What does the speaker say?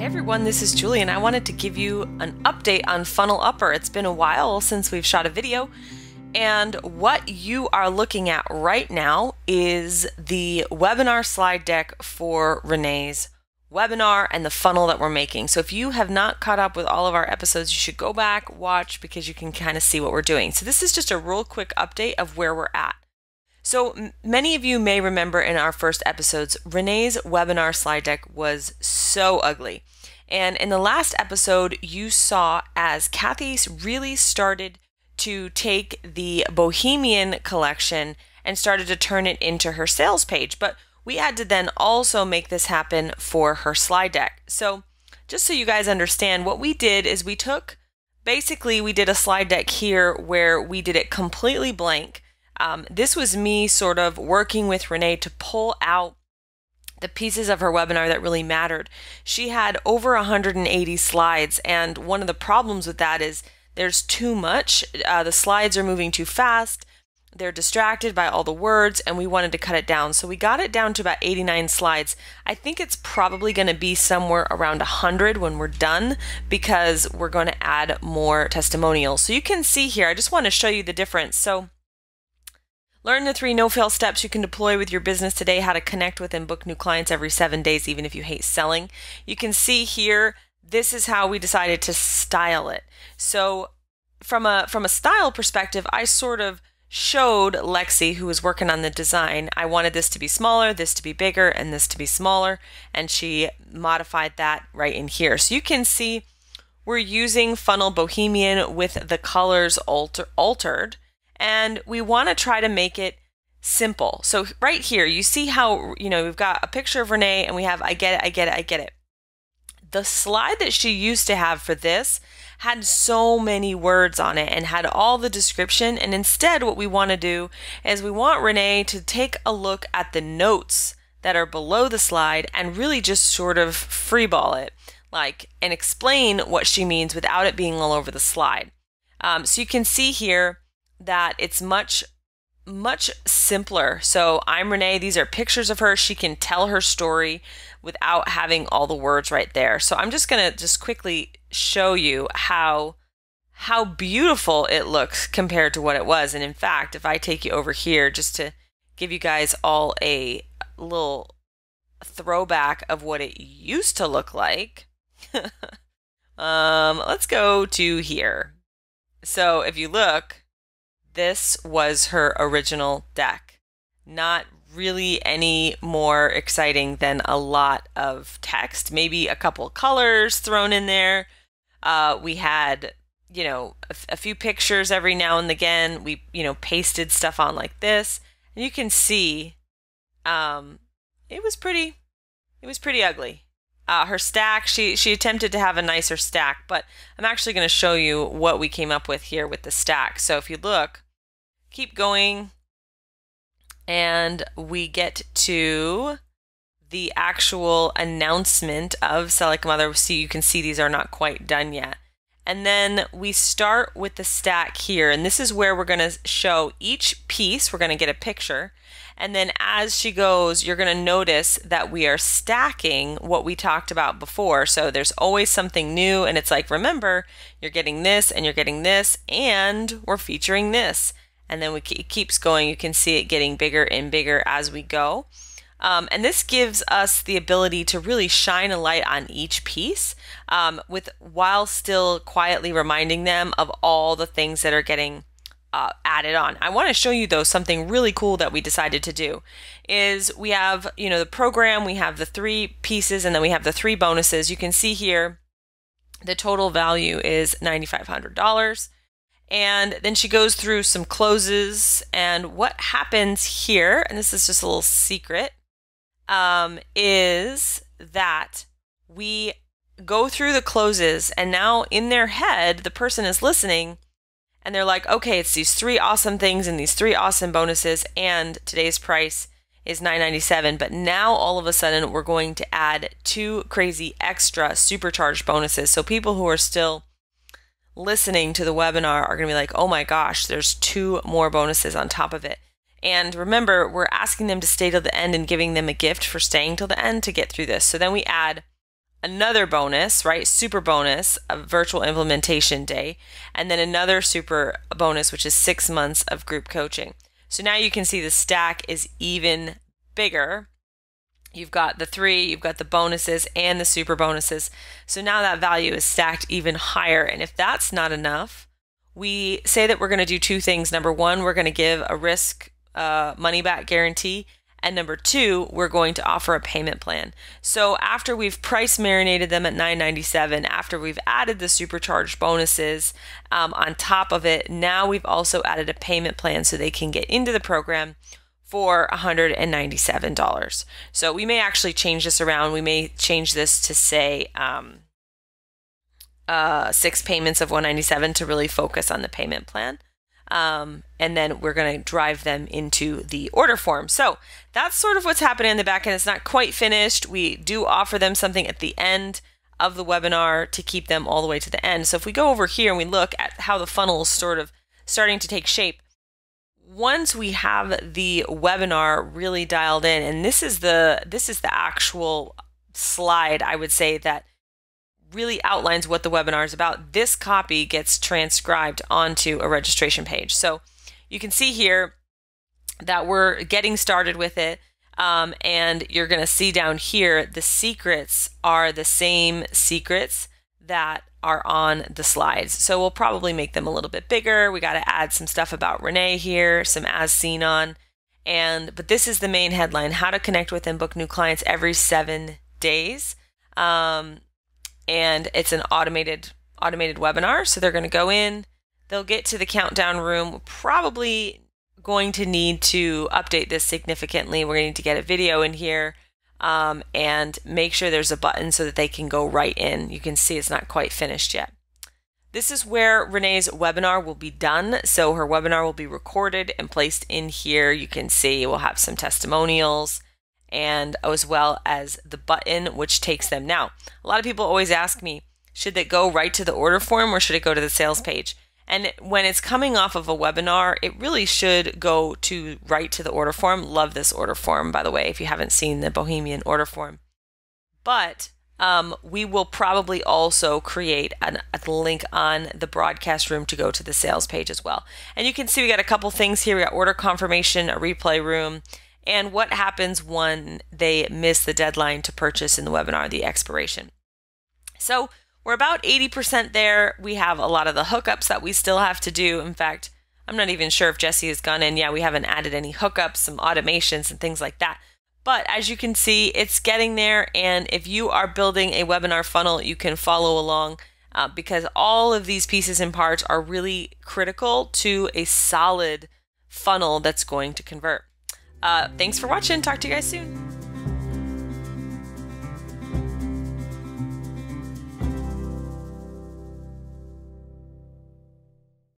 everyone, this is Julie and I wanted to give you an update on Funnel Upper. It's been a while since we've shot a video, and what you are looking at right now is the webinar slide deck for Renee's webinar and the funnel that we're making. So if you have not caught up with all of our episodes, you should go back, watch, because you can kind of see what we're doing. So this is just a real quick update of where we're at. So many of you may remember in our first episodes, Renee's webinar slide deck was so ugly. And in the last episode, you saw as Cathy really started to take the Bohemian collection and started to turn it into her sales page. But we had to then also make this happen for her slide deck. So just so you guys understand, what we did is we did a slide deck here where we did it completely blank. This was me sort of working with Renee to pull out the pieces of her webinar that really mattered. She had over 180 slides, and one of the problems with that is there's too much. The slides are moving too fast. They're distracted by all the words, and we wanted to cut it down. So we got it down to about 89 slides. I think it's probably going to be somewhere around 100 when we're done, because we're going to add more testimonials. So you can see here, I just want to show you the difference. So learn the 3 no-fail steps you can deploy with your business today, how to connect with and book new clients every 7 days, even if you hate selling. You can see here, this is how we decided to style it. So from a style perspective, I sort of showed Lexi, who was working on the design, I wanted this to be smaller, this to be bigger, and this to be smaller, and she modified that right in here. So you can see we're using Funnel Bohemian with the colors altered. And we want to try to make it simple. So right here, you see how, we've got a picture of Renee and we have, I get it, I get it, I get it. The slide that she used to have for this had so many words on it and had all the description. And instead, what we want to do is we want Renee to take a look at the notes that are below the slide and really just sort of freeball it, and explain what she means without it being all over the slide. So you can see here that it's much simpler. So I'm Renee, these are pictures of her. She can tell her story without having all the words right there. So I'm just gonna quickly show you how beautiful it looks compared to what it was. And in fact, if I take you over here just to give you guys all a little throwback of what it used to look like, let's go to here. So if you look, this was her original deck. Not really any more exciting than a lot of text, maybe a couple colors thrown in there. We had, a few pictures every now and again. We, pasted stuff on like this. And you can see it was pretty ugly. Her stack, she attempted to have a nicer stack, but I'm actually going to show you what we came up with here with the stack. So if you look, keep going, and we get to the actual announcement of Sell Like a Mother. See, you can see these are not quite done yet. And then we start with the stack here, and this is where we're going to show each piece. We're going to get a picture. And then as she goes, you're going to notice that we are stacking what we talked about before. So there's always something new, and it's like, remember, you're getting this, and you're getting this, and we're featuring this. And then it keeps going. You can see it getting bigger and bigger as we go. And this gives us the ability to really shine a light on each piece while still quietly reminding them of all the things that are getting added on. I want to show you though something really cool that we decided to do is we have, the program, we have the 3 pieces, and then we have the 3 bonuses. You can see here the total value is $9,500. And then she goes through some closes, and what happens here, and this is just a little secret, is that we go through the closes, and now in their head, the person is listening, and they're like, okay, it's these 3 awesome things and these 3 awesome bonuses, and today's price is $9.97, but now all of a sudden we're going to add 2 crazy extra supercharged bonuses. So people who are still listening to the webinar are going to be like, oh my gosh, there's 2 more bonuses on top of it. And remember, we're asking them to stay till the end and giving them a gift for staying till the end to get through this. So then we add another bonus, right? Super bonus, a virtual implementation day, and then another super bonus, which is 6 months of group coaching. So now you can see the stack is even bigger. You've got the 3, you've got the bonuses and the super bonuses. So now that value is stacked even higher. And if that's not enough, we say that we're going to do 2 things. Number 1, we're going to give a risk money back guarantee. And number 2, we're going to offer a payment plan. So after we've price marinated them at $9.97, after we've added the supercharged bonuses on top of it, now we've also added a payment plan so they can get into the program for $197. So we may actually change this around. We may change this to say 6 payments of $197 to really focus on the payment plan. And then we're going to drive them into the order form. So that's sort of what's happening in the back end. It's not quite finished. We do offer them something at the end of the webinar to keep them all the way to the end. So if we go over here and we look at how the funnel is sort of starting to take shape, once we have the webinar really dialed in, and this is the actual slide, I would say, that really outlines what the webinar is about. This copy gets transcribed onto a registration page. So you can see here that we're getting started with it, and you're going to see down here the secrets are the same secrets that are on the slides. So we'll probably make them a little bit bigger. We got to add some stuff about Renee here, some as seen on, but this is the main headline: how to connect with and book new clients every 7 days. And it's an automated webinar. So they're going to go in, they'll get to the countdown room. We're probably going to need to update this significantly. We're going to need to get a video in here and make sure there's a button so that they can go right in. You can see it's not quite finished yet. This is where Renee's webinar will be done. So her webinar will be recorded and placed in here. You can see we'll have some testimonials, and as well as the button which takes them. Now, a lot of people always ask me, should it go right to the order form or should it go to the sales page? And when it's coming off of a webinar, it really should go right to the order form. Love this order form, by the way, if you haven't seen the Bohemian order form. But we will probably also create a link on the broadcast room to go to the sales page as well. And you can see we got a couple things here. We got order confirmation, a replay room, and what happens when they miss the deadline to purchase in the webinar, the expiration. So we're about 80% there. We have a lot of the hookups that we still have to do. In fact, I'm not even sure if Jesse has gone in. Yeah, we haven't added any hookups, some automations and things like that. But as you can see, it's getting there. And if you are building a webinar funnel, you can follow along because all of these pieces and parts are really critical to a solid funnel that's going to convert. Thanks for watching. Talk to you guys soon.